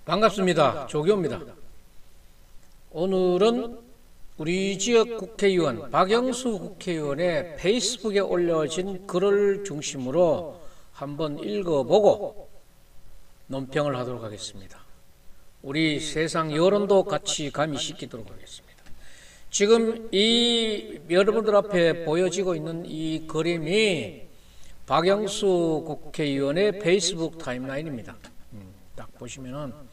반갑습니다. 조교입니다. 오늘은 우리 지역 국회의원 박영수 국회의원의 페이스북에 올려진 글을 중심으로 한번 읽어보고 논평을 하도록 하겠습니다. 우리 세상 여론도 같이 가미시키도록 하겠습니다. 지금 이 여러분들 앞에 보여지고 있는 이 그림이 박영수 국회의원의 페이스북 타임라인입니다. 딱 보시면은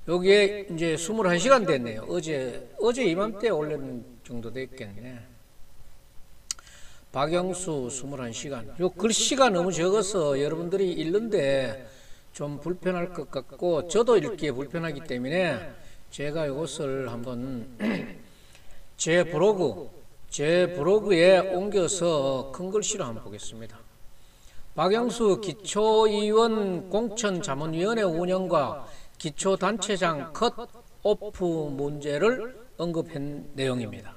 여기에 이제 21시간 됐네요. 어제 이맘때 올린 정도 됐겠네. 박영수 21시간. 요 글씨가 너무 적어서 여러분들이 읽는데 좀 불편할 것 같고 저도 읽기에 불편하기 때문에 제가 이것을 한번 제 블로그에 옮겨서 큰 글씨로 한번 보겠습니다. 박영수 기초의원 공천자문위원회 운영과 기초단체장 컷오프 문제를 언급한 내용입니다.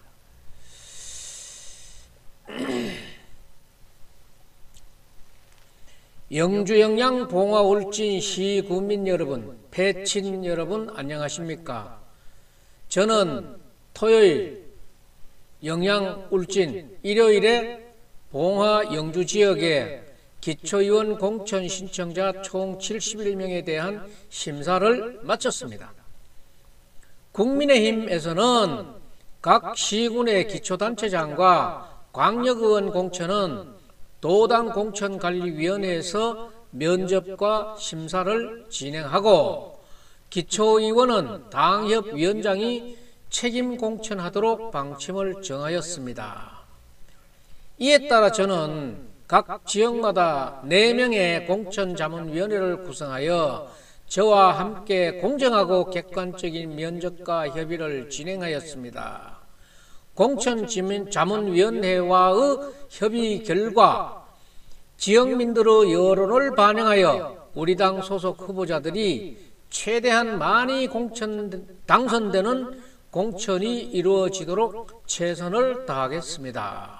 영주 영양 봉화 울진 시 구민 여러분, 패친 여러분 안녕하십니까? 저는 토요일 영양 울진, 일요일에 봉화 영주 지역에 기초의원 공천 신청자 총 71명에 대한 심사를 마쳤습니다. 국민의힘에서는 각 시군의 기초단체장과 광역의원 공천은 도당 공천관리위원회에서 면접과 심사를 진행하고 기초의원은 당협위원장이 책임 공천하도록 방침을 정하였습니다. 이에 따라 저는 각 지역마다 4명의 공천자문위원회를 구성하여 저와 함께 공정하고 객관적인 면접과 협의를 진행하였습니다. 공천자문위원회와의 협의 결과 지역민들의 여론을 반영하여 우리 당 소속 후보자들이 최대한 많이 당선되는 공천이 이루어지도록 최선을 다하겠습니다.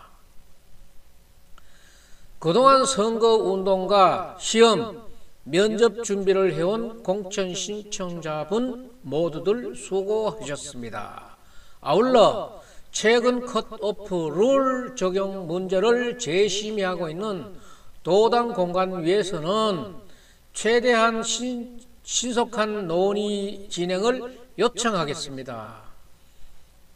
그동안 선거운동과 시험, 면접 준비를 해온 공천 신청자분 모두들 수고하셨습니다. 아울러 최근 컷오프 룰 적용 문제를 재심의하고 있는 도당 공관위에서는 최대한 신속한 논의 진행을 요청하겠습니다.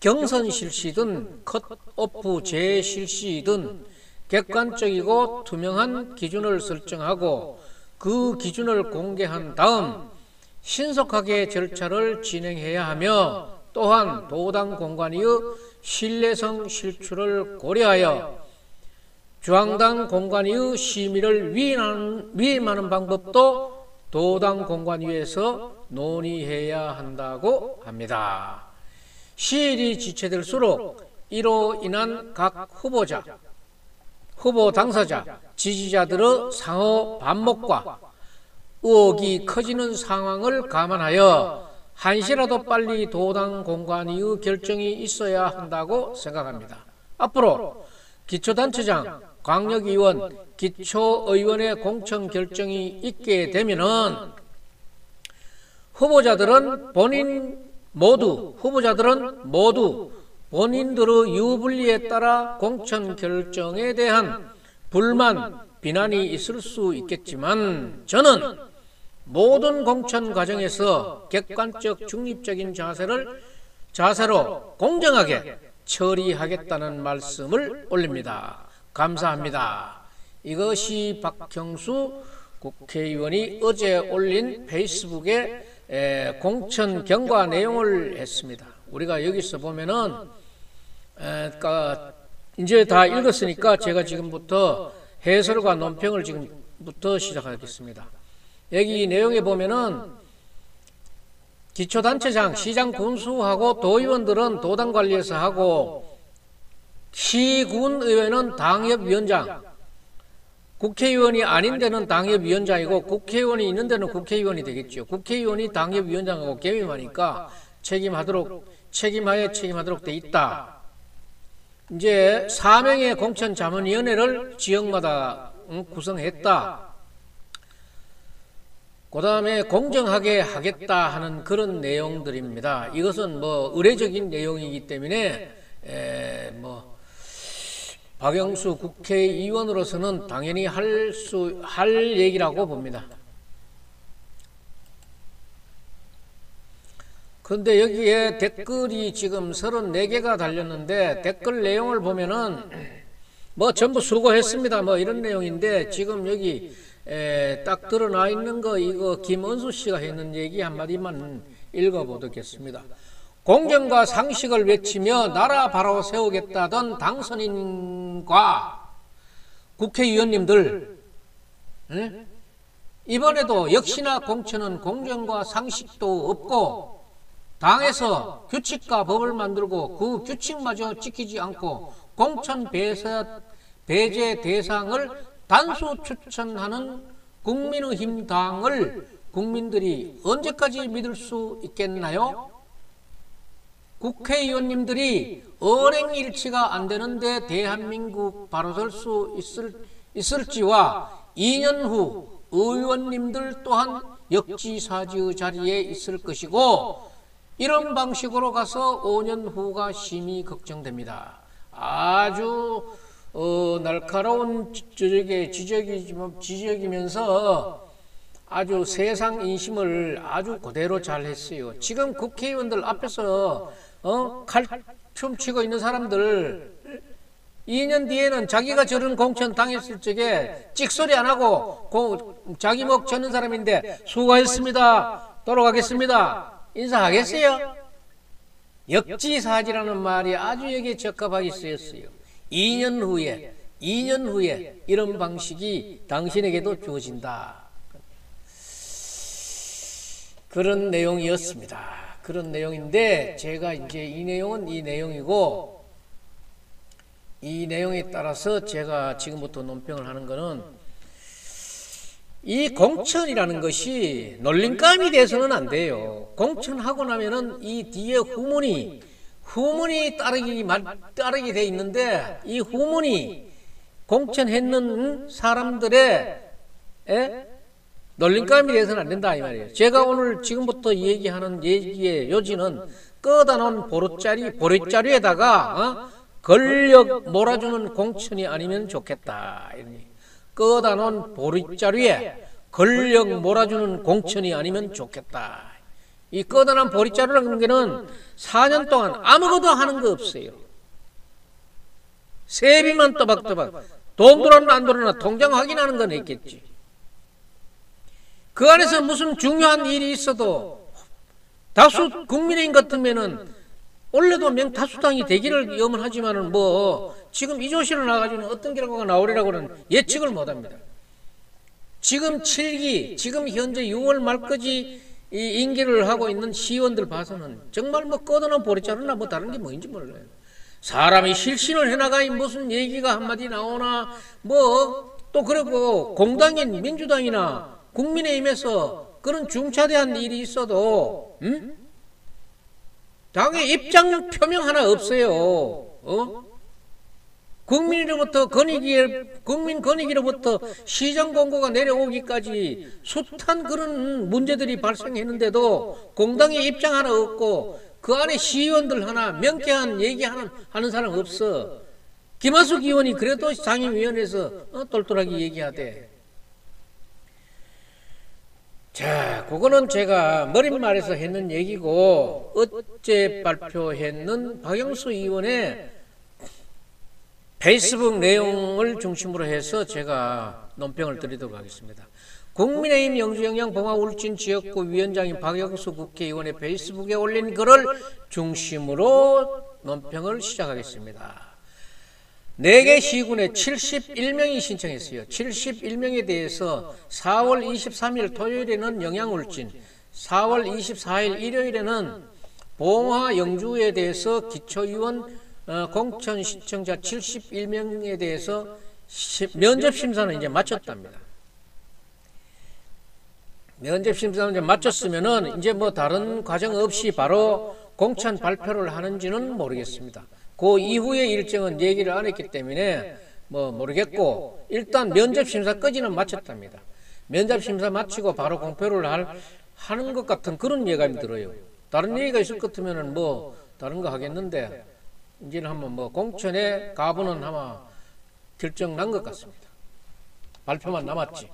경선 실시든 컷오프 재실시든 객관적이고 투명한 기준을 설정하고 그 기준을 공개한 다음 신속하게 절차를 진행해야 하며 또한 도당 공관위의 신뢰성 실추를 고려하여 중앙당 공관위의 심의를 위임하는 방법도 도당 공관위에서 논의해야 한다고 합니다. 시일이 지체될수록 이로 인한 각 후보 당사자, 지지자들의 상호 반목과 의혹이 커지는 상황을 감안하여 한시라도 빨리 도당 공관위의 결정이 있어야 한다고 생각합니다. 앞으로 기초단체장, 광역의원, 기초의원의 공천 결정이 있게 되면은 후보자들은 모두 본인들의 유불리에 따라 공천 결정에 대한 불만, 비난이 있을 수 있겠지만 저는 모든 공천 과정에서 객관적 중립적인 자세로 공정하게 처리하겠다는 말씀을 올립니다. 감사합니다. 이것이 박형수 국회의원이 어제 올린 페이스북에 공천 경과 내용을 했습니다. 우리가 여기서 보면은 이제 다 읽었으니까 제가 지금부터 해설과 논평을 지금부터 시작하겠습니다. 여기 내용에 보면은 기초단체장, 시장 군수하고 도의원들은 도당 관리에서 하고 시군의회는 당협위원장, 국회의원이 아닌 데는 당협위원장이고 국회의원이 있는 데는 국회의원이 되겠죠. 국회의원이 당협위원장하고 겸임하니까 책임하에 책임하도록 돼 있다. 이제 4명의 공천자문위원회를 지역마다 구성했다. 그 다음에 공정하게 하겠다 하는 그런 내용들입니다. 이것은 뭐 의례적인 내용이기 때문에 뭐 박영수 국회의원으로서는 당연히 할 얘기라고 봅니다. 그런데 여기에 댓글이 지금 34개가 달렸는데 댓글 내용을 보면은 뭐 전부 수고했습니다 뭐 이런 내용인데, 지금 여기 딱 드러나 있는 거 이거 김은수 씨가 했는 얘기 한마디만 읽어보겠습니다. 공정과 상식을 외치며 나라 바로 세우겠다던 당선인과 국회의원님들, 이번에도 역시나 공천은 공정과 상식도 없고 당에서 규칙과 법을 만들고 그 규칙마저 지키지 않고 공천 배제 대상을 단수 추천하는 국민의힘 당을 국민들이 언제까지 믿을 수 있겠나요? 국회의원님들이 언행일치가 안 되는데 대한민국 바로 설 수 있을지와 2년 후 의원님들 또한 역지사지의 자리에 있을 것이고, 이런 방식으로 가서 5년 후가 심히 걱정됩니다. 아주 날카로운 지적이면서 아주 세상 인심을 아주 그대로 잘 했어요. 지금 국회의원들 앞에서 칼춤 치고 있는 사람들 2년 뒤에는 자기가 저런 공천 당했을 적에 찍소리 안 하고 자기 목 젓는 사람인데 수고했습니다, 돌아가겠습니다 인사하겠어요? 역지사지라는 말이 아주 여기에 적합하게 쓰였어요. 2년 후에 이런 방식이 당신에게도 주어진다. 그런 내용이었습니다. 그런 내용인데 제가 이제 이 내용은 이 내용이고, 이 내용에 따라서 제가 지금부터 논평을 하는 거는, 이 공천이라는 것이 놀림감이 돼서는 안 돼요. 공천하고 나면은 이 뒤에 후문이 따르게 돼 있는데, 이 후문이 공천했는 사람들의 놀림감이 돼서는 안 된다 이 말이에요. 제가 오늘 지금부터 얘기하는 얘기의 요지는 꺼다 놓은 보릿자루에다가 권력 몰아주는 공천이 아니면 좋겠다. 꺼다 놓은 보릿자루에 권력 몰아주는 공천이 아니면 좋겠다. 이 꺼다 놓은 보릿자루라는 게는 4년 동안 아무것도 하는 거 없어요. 세비만 또박또박, 돈 들어왔나 안 들어왔나 통장 확인하는 건 있겠지. 그 안에서 무슨 중요한 일이 있어도 다수 국민의힘 같으면은 원래도 명다수당이 되기를 염원하지만은 뭐 지금 이조실을 나가지고는 어떤 결과가 나오리라고는 예측을 못합니다. 지금 7기, 지금 현재 6월 말까지 이 임기를 하고 있는 시의원들 봐서는 정말 뭐 꺼다놓은 보릿자루나 뭐 다른 게 뭐인지 몰라요. 사람이 실신을 해나가니 무슨 얘기가 한마디 나오나 뭐 또 그리고 공당인 민주당이나 국민의힘에서 그런 중차대한 일이 있어도 당의 입장 표명 하나 없어요. 국민으로부터 국민 권익위로부터 시정 공고가 내려오기까지 숱한 그런 문제들이 발생했는데도 공당의 입장 하나 없고 그 안에 시의원들 하나 명쾌한 얘기하는 사람 없어. 김하숙 의원이 그래도 상임위원회에서 똘똘하게 얘기하대. 자, 그거는 제가 머릿말에서 했는 얘기고, 어제 발표했는 박영수 의원의 페이스북 내용을 중심으로 해서 제가 논평을 드리도록 하겠습니다. 국민의힘 영주영양 봉화울진 지역구 위원장인 박영수 국회의원의 페이스북에 올린 글을 중심으로 논평을 시작하겠습니다. 4개 시군에 71명이 신청했어요. 71명에 대해서 4월 23일 토요일에는 영양울진, 4월 24일 일요일에는 봉화 영주에 대해서 기초의원 공천 신청자 71명에 대해서 면접심사는 이제 마쳤답니다. 면접심사는 이제 마쳤으면은 이제 뭐 다른 과정 없이 바로 공천 발표를 하는지는 모르겠습니다. 그 이후의 일정은 얘기를 안 했기 때문에 뭐 모르겠고, 일단 면접심사까지는 마쳤답니다. 면접 심사 마치고 바로 공표를 하는 것 같은 그런 예감이 들어요. 다른 얘기가 있을 것 같으면은 뭐 다른 거 하겠는데 이제는 한번 뭐 공천의 가부는 아마 결정 난 것 같습니다. 발표만 남았지.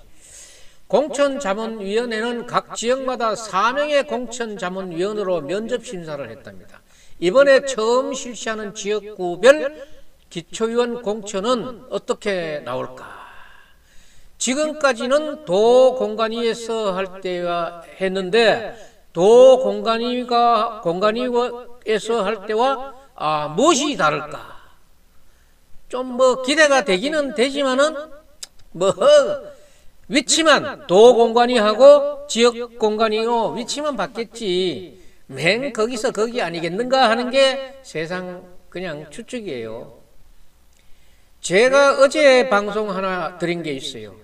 공천자문위원회는 각 지역마다 4명의 공천자문위원으로 면접 심사를 했답니다. 이번에 처음 실시하는 지역구별 기초위원 공천은 어떻게 나올까? 지금까지는 도공관위에서 할 때와 했는데 공관위에서 할 때와 무엇이 다를까? 좀 뭐 기대가 되기는 되지만은 뭐 위치만 도공관위하고 지역공관위요 위치만 바뀌었지 맨 거기서 거기 아니겠는가 하는 게 세상 그냥 추측이에요. 제가 어제 방송 하나 드린 게 있어요.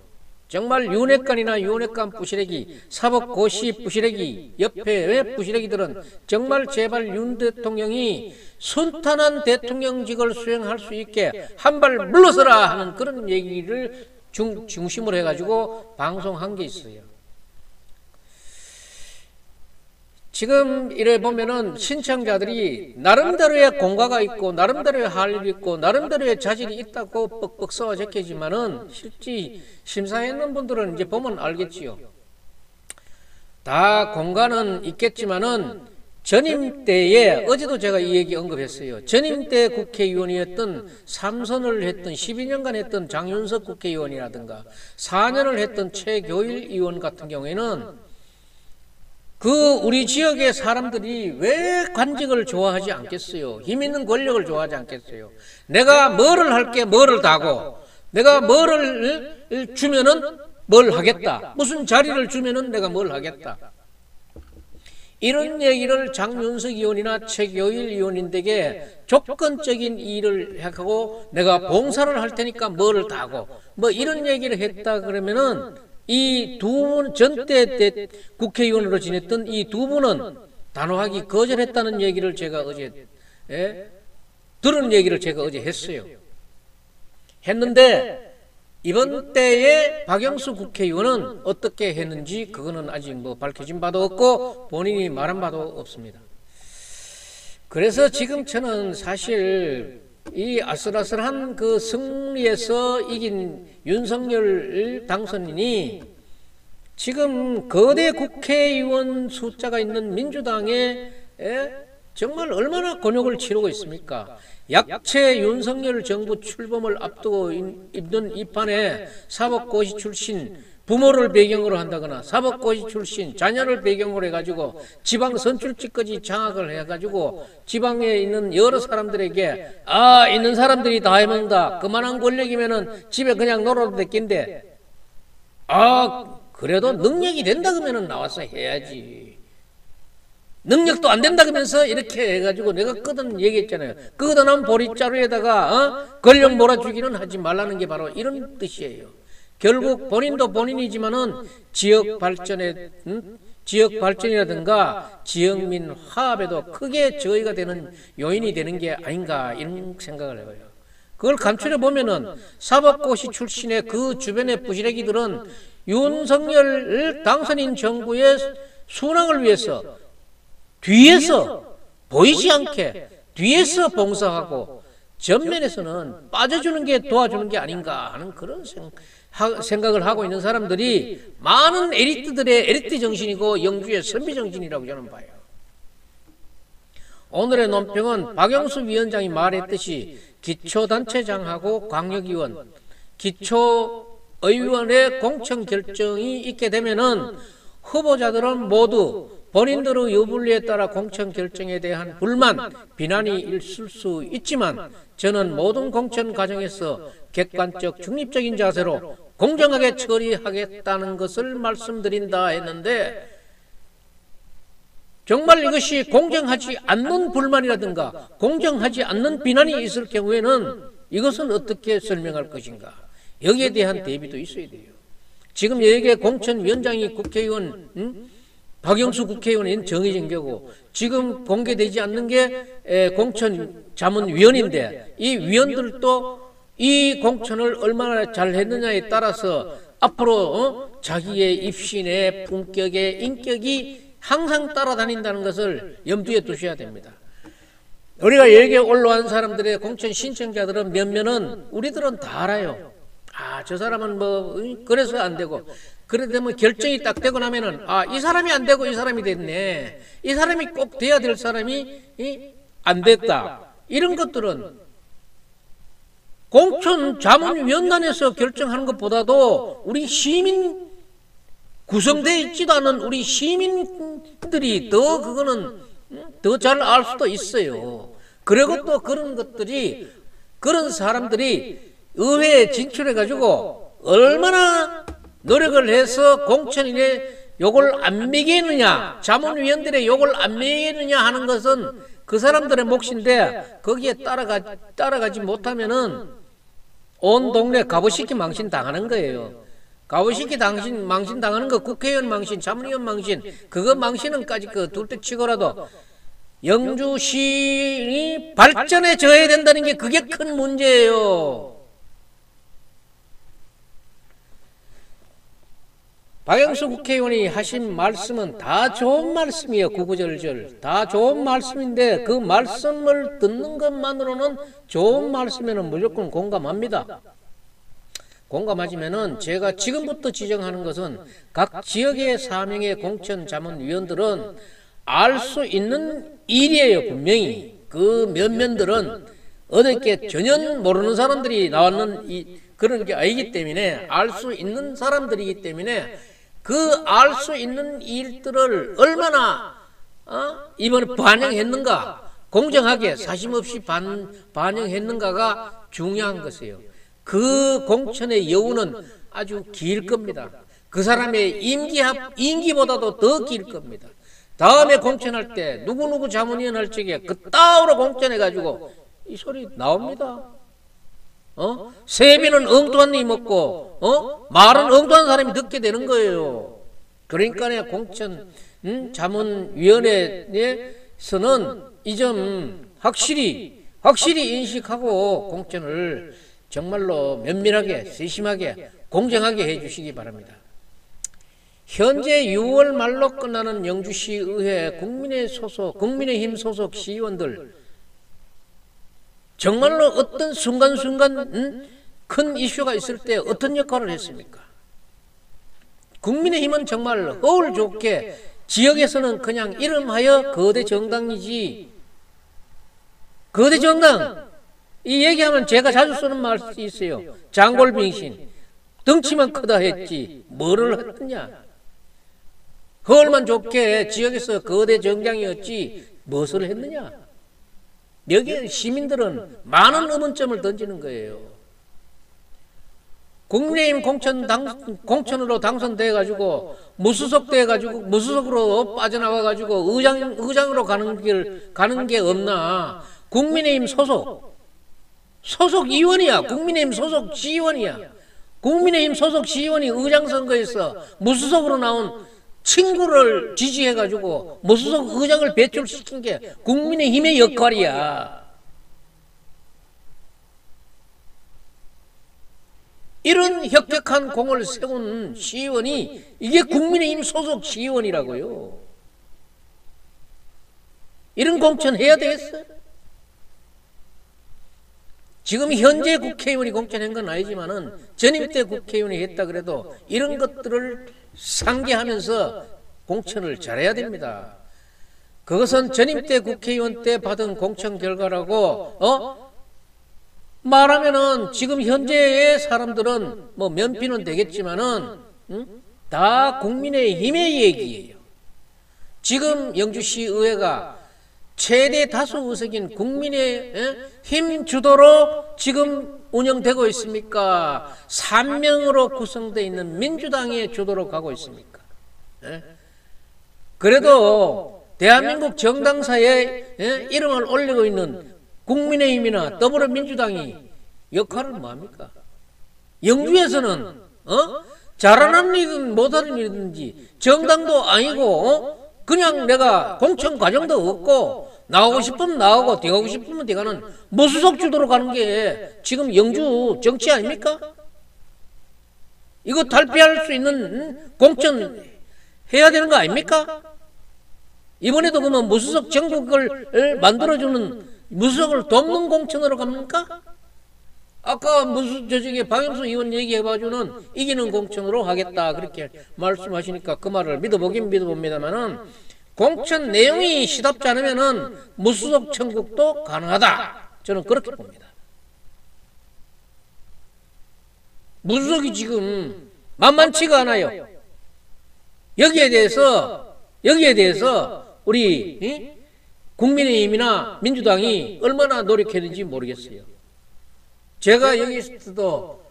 정말 윤핵관이나 윤핵관 부시래기, 사법고시 부시래기, 옆에 부시래기들은 정말 제발 윤 대통령이 순탄한 대통령직을 수행할 수 있게 한 발 물러서라 하는 그런 얘기를 중심으로 해가지고 방송한 게 있어요. 지금 이래 보면은 신청자들이 나름대로의 공과가 있고 나름대로의 할 일이 있고 나름대로의 자질이 있다고 뻑뻑 써와 적혀지만은 실제 심사했는 분들은 이제 보면 알겠지요. 다 공과는 있겠지만은 전임 때에 어제도 제가 이 얘기 언급했어요. 전임 때 국회의원이었던 3선을 했던 12년간 했던 장윤석 국회의원이라든가 4년을 했던 최교일 의원 같은 경우에는 우리 지역의 사람들이 왜 관직을 좋아하지 않겠어요? 힘 있는 권력을 좋아하지 않겠어요? 내가 뭐를 할게 뭐를 다고 내가 뭐를 주면은 뭘 하겠다. 무슨 자리를 주면은 내가 뭘 하겠다. 이런 얘기를 장윤석 의원이나 최교일 의원인에게 조건적인 일을 하고 내가 봉사를 할 테니까 뭐를 다고 뭐 이런 얘기를 했다 그러면은 이 두 분 전때 국회의원으로 지냈던 이 두 분은 단호하게 거절했다는 얘기를 제가 어제 들은 얘기를 제가 어제 했는데 이번 때에 박영수 국회의원은 어떻게 했는지 그거는 아직 뭐 밝혀진 바도 없고 본인이 말한 바도 없습니다. 그래서 지금 저는 사실 이 아슬아슬한 그 승리에서 이긴 윤석열 당선인이 지금 거대 국회의원 숫자가 있는 민주당에 정말 얼마나 곤욕을 치르고 있습니까? 약체 윤석열 정부 출범을 앞두고 있는 이 판에 사법고시 출신 부모를 배경으로 한다거나 사법고시 출신 자녀를 배경으로 해가지고 지방 선출직까지 장악을 해가지고 지방에 있는 여러 사람들에게 있는 사람들이 다 해먹는다. 그만한 권력이면은 집에 그냥 놀아도 됐긴데 그래도 능력이 된다 그러면은 나와서 해야지. 능력도 안 된다 그러면서 이렇게 해가지고 내가 끄든 얘기했잖아요. 끄든한 보릿자루에다가 권력 몰아주기는 하지 말라는 게 바로 이런 뜻이에요. 결국 본인도 본인이지만은 지역 발전이라든가 지역민 화합에도 크게 저희가 되는 요인이 되는 게 아닌가 이런 생각을 해요. 그걸 간추려 보면은 사법고시 출신의 그 주변의 부시래기들은 윤석열 당선인 정부의 순항을 위해서 뒤에서 보이지 않게 뒤에서 봉사하고 전면에서는 빠져주는 게 도와주는 게 아닌가 하는 그런 생각을 하고 있는 사람들이 많은 엘리트들의 엘리트 정신이고 영주의 선비 정신이라고 저는 봐요. 오늘의 논평은 박영수 위원장이 말했듯이 기초단체장하고 광역의원, 기초의원의 공천 결정이 있게 되면은 후보자들은 모두 본인들의 유불리에 따라 공천 결정에 대한 불만, 비난이 있을 수 있지만 저는 모든 공천 과정에서 객관적 중립적인 자세로 공정하게 처리하겠다는 것을 말씀드린다 했는데 정말 이것이 공정하지 않는 불만이라든가 공정하지 않는 비난이 있을 경우에는 이것은 어떻게 설명할 것인가. 여기에 대한 대비도 있어야 돼요. 지금 여기에 공천위원장이 국회의원 박영수 국회의원은 정해진 거고 지금 공개되지 않는 게 공천자문위원인데 이 위원들도 이 공천을 얼마나 잘 했느냐에 따라서 앞으로 자기의 입신의 품격의 인격이 항상 따라다닌다는 것을 염두에 두셔야 됩니다. 우리가 여기에 올라온 사람들의 공천 신청자들은 몇몇은 우리들은 다 알아요. 아, 저 사람은 뭐 그래서 안 되고, 그래 되면 결정이 딱 되고 나면은 이 사람이 안 되고 이 사람이 됐네, 이 사람이 꼭 돼야 될 사람이 안 됐다, 이런 것들은 공천 자문위원단에서 결정하는 것보다도 우리 시민, 구성되어 있지도 않은 우리 시민들이 더 그거는 더 잘 알 수도 있어요. 그리고 또 그런 것들이, 그런 사람들이 의회에 진출해가지고 얼마나 노력을 해서 공천인의 욕을 안 매기느냐, 자문위원들의 욕을 안 매기느냐 하는 것은 그 사람들의 몫인데, 거기에 따라가지 못하면은 온 동네 가보시키 망신 당하는 거예요. 가보시키 망신 당하는 거, 국회의원 망신, 자문위원 망신, 그거 망신은까지 그 둘째 치고라도 영주시이 발전해져야 된다는 게 그게 큰 문제예요. 박영수 국회의원이 하신 말씀은 다 좋은 말씀이에요. 구구절절 다 좋은 말씀인데 그 말씀을 듣는 것만으로는 좋은 말씀에는 무조건 공감합니다. 공감하지만은 제가 지금부터 지정하는 것은 각 지역의 사명의 공천 자문위원들은 알 수 있는 일이에요. 분명히 그 면면들은 어저께 전혀 모르는 사람들이 나왔는 그런 게 아니기 때문에, 알 수 있는 사람들이기 때문에 그 알 수 있는 일들을 얼마나 이번에 반영했는가, 공정하게 사심없이 반영했는가가 중요한 것이에요. 그 공천의 여우는 아주 길 겁니다. 그 사람의 임기보다도 더 길 겁니다. 다음에 공천할 때 누구누구 자문위원 할 적에 그따위로 공천해가지고 이 소리 나옵니다. 세비는 엉뚱한 놈이 먹고 말은 엉뚱한 사람이 듣게 되는 거예요. 그러니까 공천 자문위원회에서는 이 점 확실히 인식하고 공천을 정말로 면밀하게, 세심하게, 공정하게 해주시기 바랍니다. 현재 6월 말로 끝나는 영주시의회 국민의힘 소속 시의원들, 정말로 어떤 순간순간 큰 이슈가 있을 때 어떤 역할을 했습니까? 국민의힘은 정말 허울 좋게 지역에서는 그냥 이름하여 거대 정당이지, 거대 정당, 이 얘기하면 제가 자주 쓰는 말이 있어요. 장골빙신, 덩치만 크다 했지 뭐를 했느냐. 허울만 좋게 지역에서 거대 정당이었지 무엇을 했느냐. 여기에 시민들은 많은 의문점을 던지는 거예요. 국민의힘 공천으로 당선돼가지고 무소속으로 빠져나와가지고 의장으로 가는 게 없나. 국민의힘 소속 의원이야. 국민의힘 소속 시의원이야. 국민의힘 소속 시의원이 의장 선거에서 무소속으로 나온 친구를 지지해가지고 무소속 의장을 배출시킨 게 국민의힘의 역할이야. 이런 혁혁한 공을 세운 시의원이 이게 국민의힘 소속 시의원이라고요. 이런 공천 해야 되겠어요? 지금 현재 국회의원이 공천한 건 아니지만은 전임 때 국회의원이 했다 그래도 이런 것들을 상기하면서 공천을 잘해야 됩니다. 그것은 전임 때 국회의원 때 받은 공천 결과라고 말하면은 지금 현재의 사람들은 뭐 면피는 되겠지만은 다 국민의힘의 얘기예요. 지금 영주시 의회가 최대 다수 의석인 국민의힘 주도로 지금 운영되고 있습니까? 3명으로 구성되어 있는 민주당의 주도로 가고 있습니까? 그래도 대한민국 정당사에 이름을 올리고 있는 국민의힘이나 더불어민주당이 역할은 뭐합니까? 영주에서는 잘하는 일이든 못하는 일이든지 정당도 아니고 그냥 내가 공천 과정도 없고 나오고 싶으면 나오고 들어가고 싶으면 들어가는 무소속 주도로 가는 게 지금 영주 정치 아닙니까? 이거 탈피할 수 있는 공천 해야 되는 거 아닙니까? 이번에도 그러면 무수석 전국을 만들어주는 무수석을 돕는 공천으로 갑니까? 아까 저쪽에 박영수 의원 얘기해가지고는 이기는 공천으로 하겠다 그렇게 말씀하시니까 그 말을 믿어보긴 믿어봅니다만은 공천 내용이 시답지 않으면은 무수석 천국도 가능하다. 저는 그렇게 봅니다. 무수석이 지금 만만치가 않아요. 여기에 대해서 우리 국민의힘이나 민주당이 얼마나 노력했는지 모르겠어요. 제가 여기서도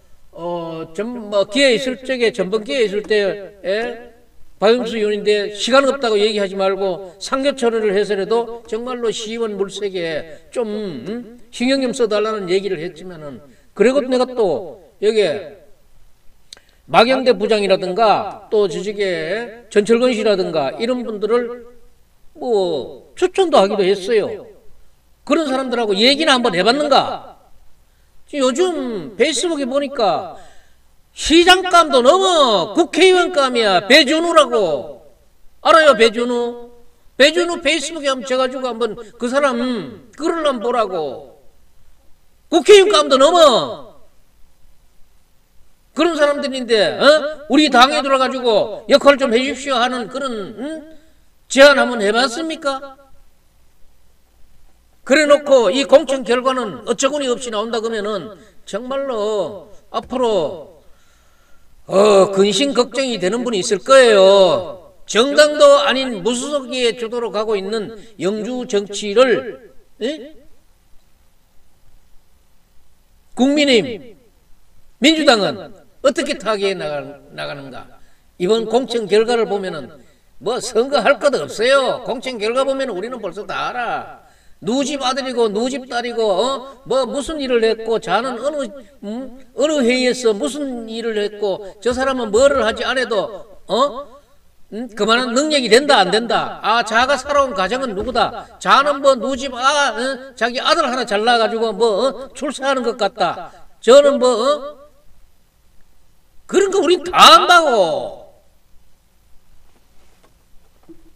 기회 있을 적에 전번 기회 있을 때에 박영수 의원인데 시간 없다고 얘기하지 말고 상교 처리를 해서라도 정말로 시의원 물색에 좀 신경 좀 써달라는 얘기를 했지만은 그리고 내가 또 여기에 마경대 부장이라든가 또 저쪽에 전철건 씨라든가 이런 분들을 뭐 추천도 하기도 했어요. 그런 사람들하고 얘기는 한번 해봤는가? 요즘 페이스북에 보니까 시장감도 넘어 국회의원감이야. 배준우라고. 알아요, 배준우? 배준우 페이스북에 한번 쳐가지고 한번 그 사람 글을 한번 보라고. 국회의원감도 넘어. 그런 사람들인데 우리 당에 들어가지고 역할 좀 해주십시오 하는 그런 제안 한번 해봤습니까? 그래놓고 이 공천 결과는 어처구니 없이 나온다 그러면은 정말로 앞으로 근심 걱정이 되는 분이 있을 거예요. 정당도 아닌 무소속의 주도로 가고 있는 영주 정치를 국민의힘, 민주당은 어떻게 타개해 나가는가? 이번 공천 결과를 보면은 뭐 선거할 것도 없어요. 공천 결과 보면 우리는 벌써 다 알아. 누집 아들이고 누집 딸이고 뭐 무슨 일을 했고 자는 어느 회의에서 무슨 일을 했고 저 사람은 뭐를 하지 않아도 그만한 능력이 된다 안 된다. 아 자가 살아온 가정은 누구다. 자는 뭐 누집 자기 아들 하나 잘나가지고 뭐 출세하는 것 같다. 저는 뭐 그런 거 우린 다 안다고.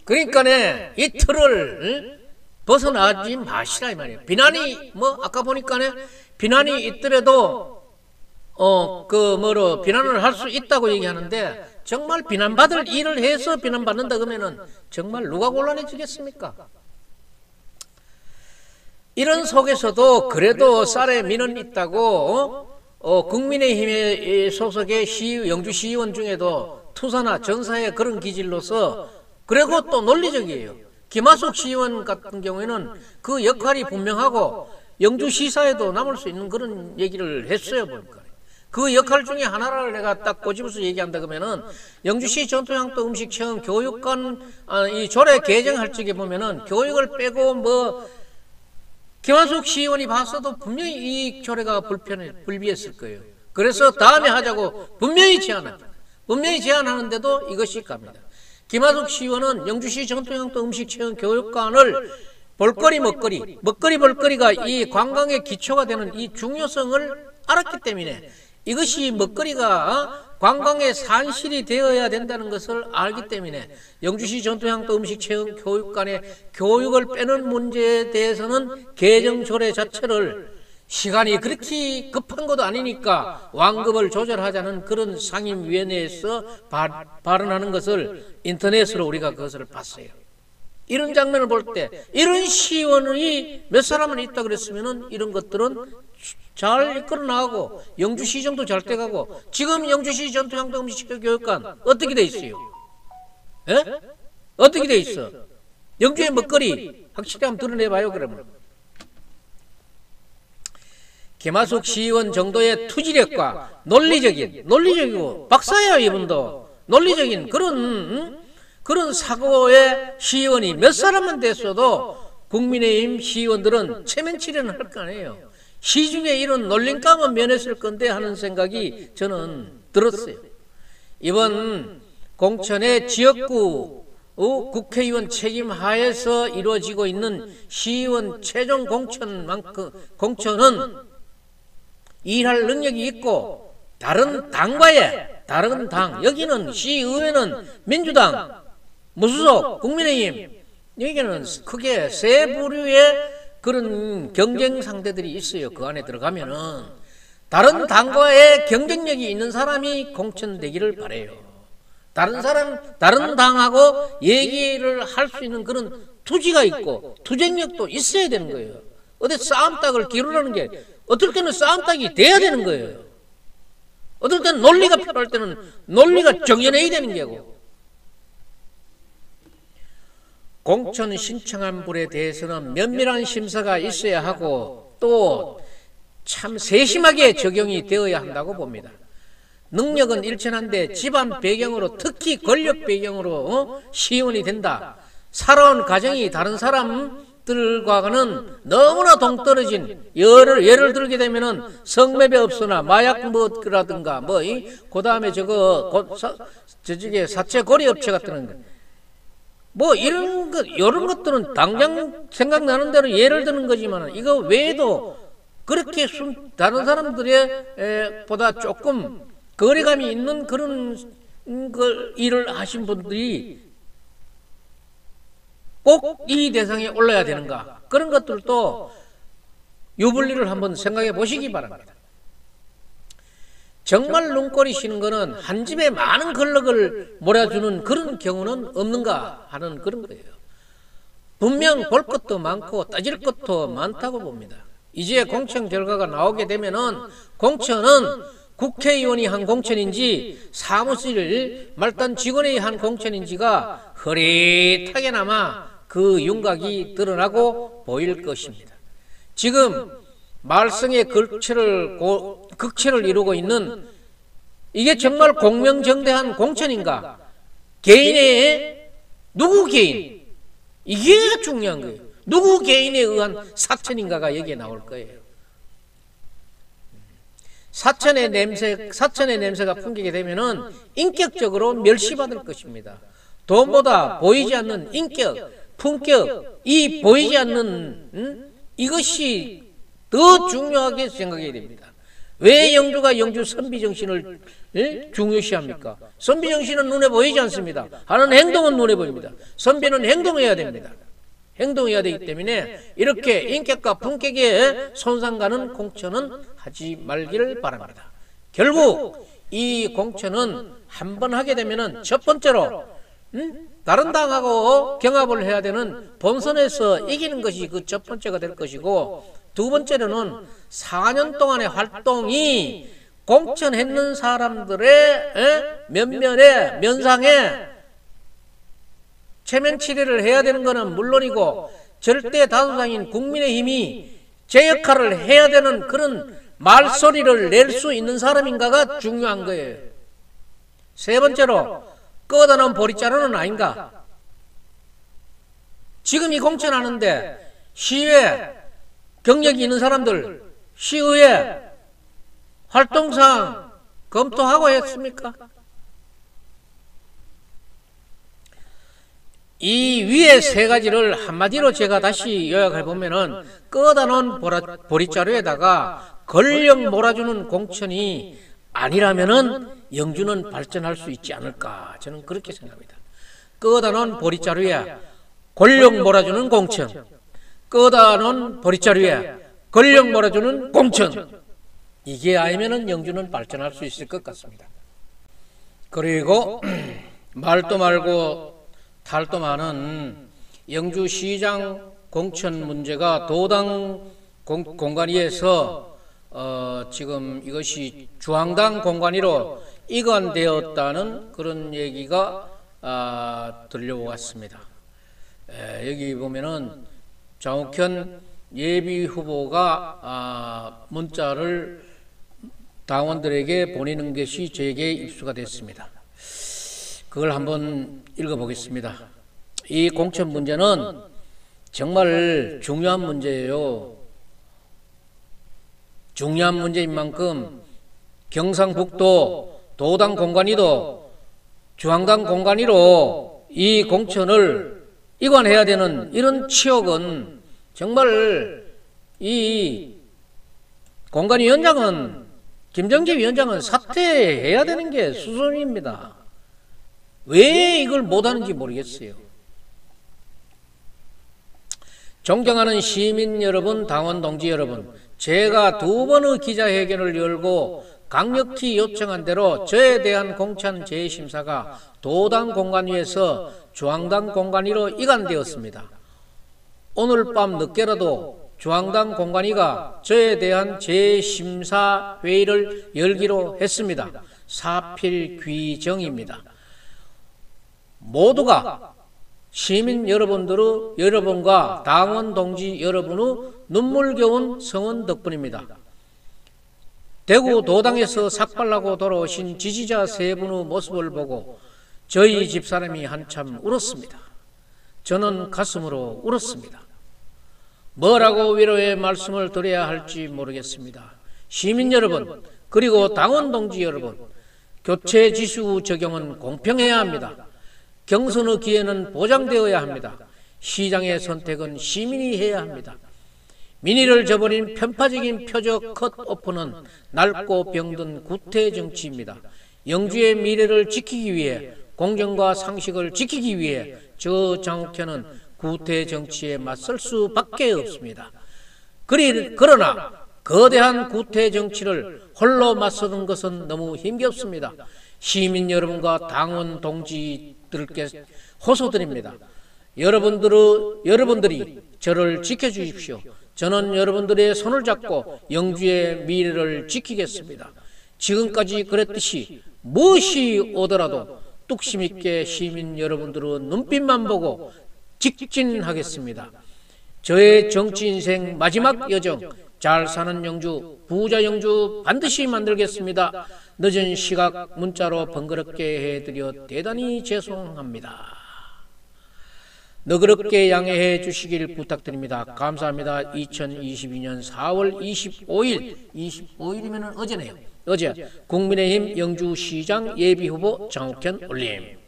그러니까네 이 틀을 벗어나지 마시라 이 말이에요. 비난이 뭐 아까 보니까네 비난이 있더라도 비난을 할 수 있다고 얘기하는데 정말 비난받을 일을 해서 비난받는다 그러면은 정말 누가 곤란해지겠습니까? 이런 속에서도 그래도 쌀에 미는 있다고 국민의힘 소속의 영주 시의원 중에도 투사나 전사의 그런 기질로서 그리고 또 논리적이에요. 김하숙 시의원 같은 경우에는 그 역할이 분명하고 영주시사에도 남을 수 있는 그런 얘기를 했어요. 보니까 그 역할 중에 하나를 내가 딱 꼬집어서 얘기한다 그러면은 영주시 전통향토 음식체험 교육관 이 조례 개정할 적에 보면은 교육을 빼고 뭐 김하숙 시의원이 봤어도 분명히 이 조례가 불비했을 거예요. 그래서 다음에 하자고 분명히 제안하는데도 이것이 갑니다. 김하숙 시의원은 영주시 전통향토 음식체험 교육관을 먹거리가 이 관광의 기초가 되는 이 중요성을 알았기 때문에 이것이 먹거리가 관광의 산실이 되어야 된다는 것을 알기 때문에 영주시 전통향토 음식체험 교육관의 교육을 빼는 문제에 대해서는 개정 조례 자체를 시간이 그렇게 급한 것도 아니니까 완급을 조절하자는 그런 상임위원회에서 발언하는 것을 인터넷으로 우리가 그것을 봤어요. 이런 장면을 볼 때 이런 시의원이 몇 사람은 있다 그랬으면은 이런 것들은 잘 이끌어 나가고 영주시정도 잘 돼가고 지금 영주시 전통향토 음식체험 교육관 어떻게 돼 있어요? 에? 어떻게 돼 있어? 영주의 먹거리 확실히 한번 드러내봐요. 그러면 김하숙 시의원 정도의 투지력과 논리적이고 박사예요. 이분도 논리적인 그런 사고의 시의원이 몇 사람만 됐어도 국민의힘 시의원들은 체면치레는 할 거 아니에요. 시중에 이런 놀림감은 면했을 건데 하는 생각이 저는 들었어요. 이번 공천의 지역구 국회의원 책임 하에서 이루어지고 있는 시의원 최종 공천은 일할 능력이 있고 다른 당과의 다른 당, 여기는 시의회는 민주당, 무소속, 국민의힘, 여기는 크게 세 부류의 그런 경쟁 상대들이 있어요. 그 안에 들어가면은 다른 당과의 경쟁력이 있는 사람이 공천되기를 바래요. 다른 당하고 얘기를 할 수 있는 그런 투지가 있고 투쟁력도 있어야 되는 거예요. 어디 싸움닭을 기르라는 게 어떨 때는 싸움닭이 돼야 되는 거예요. 어떨 때는 논리가 필요할 때는 논리가 정연해야 되는 게고. 공천 신청한 분에 대해서는 면밀한 심사가 있어야 하고 또 참 세심하게 적용이 되어야 한다고 봅니다. 능력은 일천한데 집안 배경으로 특히 권력 배경으로 시원이 된다. 살아온 가정이 다른 사람들과는 너무나 동떨어진 예를 들게 되면은 성매매 업소나 마약무라든가 그 다음에 저쪽에 사채거래 업체 같은 이런 것들은 당장 생각나는 대로 예를 드는 거지만 이거 외에도 그렇게 다른 사람들의 보다 조금 거리감이 있는 그런 일을 하신 분들이 꼭 이 대상에 올라야 되는가, 그런 것들도 유불리를 한번 생각해 보시기 바랍니다. 정말 눈꼴이 쉬는 거는 한 집에 많은 권력을 몰아주는 그런 경우는 없는가 하는 그런 거예요. 분명 볼 것도 많고 따질 것도 많다고 봅니다. 이제 공천 결과가 나오게 되면은 공천은 국회의원이 한 공천인지 사무실 말단 직원이 한 공천인지가 흐릿하게나마 그 윤곽이 드러나고 보일 것입니다. 지금 말썽의 극치를 이루고 있는 이게 정말 공명정대한 공천인가? 개인의 누구 개인? 이게 중요한 거예요. 누구 개인에 의한 사천인가가 여기에 나올 거예요. 사천의 냄새가 풍기게 되면은 인격적으로 멸시받을 것입니다. 돈보다 보이지 않는 인격, 품격, 이 보이지 않는 이것이 더 중요하게 생각해야 됩니다. 왜 영주가 영주 선비정신을 중요시합니까? 선비정신은 눈에 보이지 않습니다. 하는 행동은 눈에 보입니다. 선비는 행동해야 됩니다. 행동해야 되기 때문에 이렇게 인격과 품격에 손상가는 공천은 하지 말기를 바랍니다. 결국 이 공천은 한번 하게 되면은 첫 번째로 다른 당하고 경합을 해야 되는 본선에서 이기는 것이 그 첫 번째가 될 것이고, 두 번째로는 4년 동안의 활동이 공천했는 사람들의 면면에 면상에 체면 치레를 해야 되는 것은 물론이고 절대 다수당인 국민의힘이 제 역할을 해야 되는 그런 말소리를 낼 수 있는 사람인가가 중요한 거예요. 세 번째로 꺼다놓은 보릿자루는 아닌가. 지금 이 공천하는데 시의회 경력이 있는 사람들 시의회 활동상 검토하고 했습니까? 이 위에 세 가지를 한마디로 제가 다시 요약해 보면은 꺼다놓은 보릿자루에다가 권력 몰아주는 공천이 아니라면은 영주는 발전할 수 있지 않을까, 저는 그렇게 생각합니다. 꺼다놓은 보릿자루에 권력 몰아주는 공천, 꺼다놓은 보릿자루에 권력 몰아주는 공천, 이게 아니면은 영주는 발전할 수 있을 것 같습니다. 그리고 말도 말고 탈도 많은 영주시장 공천 문제가 도당 공관위에서 지금 이것이 중앙당 공관위로 이관되었다는 그런 얘기가 들려왔습니다. 여기 보면은 장욱현 예비 후보가 문자를 당원들에게 보내는 것이 저에게 입수가 됐습니다. 그걸 한번 읽어보겠습니다. 이 공천 문제는 정말 중요한 문제예요. 중요한 문제인 만큼 경상북도 도당 공관위도 중앙당 공관위로 이 공천을 이관해야 되는 이런 치욕은 정말 이 공관위원장은 김정기 위원장은 사퇴해야 되는 게 수순입니다. 왜 이걸 못하는지 모르겠어요. 존경하는 시민 여러분, 당원 동지 여러분, 제가 2번의 기자회견을 열고 강력히 요청한 대로 저에 대한 공천 재심사가 도당 공관위에서 중앙당 공관위로 이관되었습니다. 오늘 밤 늦게라도 중앙당 공관위가 저에 대한 재심사 회의를 열기로 했습니다. 사필귀정입니다. 모두가 시민 여러분과 당원 동지 여러분의 눈물겨운 성원 덕분입니다. 대구 도당에서 삭발하고 돌아오신 지지자 3분의 모습을 보고 저희 집사람이 한참 울었습니다. 저는 가슴으로 울었습니다. 뭐라고 위로의 말씀을 드려야 할지 모르겠습니다. 시민 여러분, 그리고 당원 동지 여러분, 교체 지수 적용은 공평해야 합니다. 경선의 기회는 보장되어야 합니다. 시장의 선택은 시민이 해야 합니다. 민의를 저버린 편파적인 표적 컷오프는 낡고 병든 구태 정치입니다. 영주의 미래를 지키기 위해, 공정과 상식을 지키기 위해 저 장욱현은 구태 정치에 맞설 수밖에 없습니다. 그러나 거대한 구태 정치를 홀로 맞서는 것은 너무 힘겹습니다. 시민 여러분과 당원 동지들께 호소드립니다. 여러분들이 저를 지켜주십시오. 저는 여러분들의 손을 잡고 영주의 미래를 지키겠습니다. 지금까지 그랬듯이 무엇이 오더라도 뚝심 있게 시민 여러분들의 눈빛만 보고 직진하겠습니다. 저의 정치 인생 마지막 여정, 잘 사는 영주, 부자 영주 반드시 만들겠습니다. 늦은 시각 문자로 번거롭게 해드려 대단히 죄송합니다. 너그럽게 양해해 주시길 부탁드립니다. 감사합니다. 2022년 4월 25일이면 어제네요. 어제 국민의힘 영주시장 예비후보 장욱현 올림.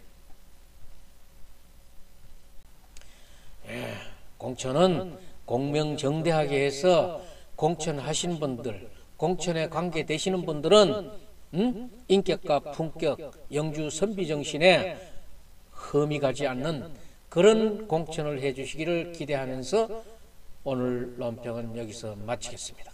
공천은 공명정대하게 해서 공천하신 분들, 공천에 관계되시는 분들은 인격과 품격, 영주 선비정신에 흠이 가지 않는 그런 공천을 해주시기를 기대하면서 오늘 논평은 여기서 마치겠습니다.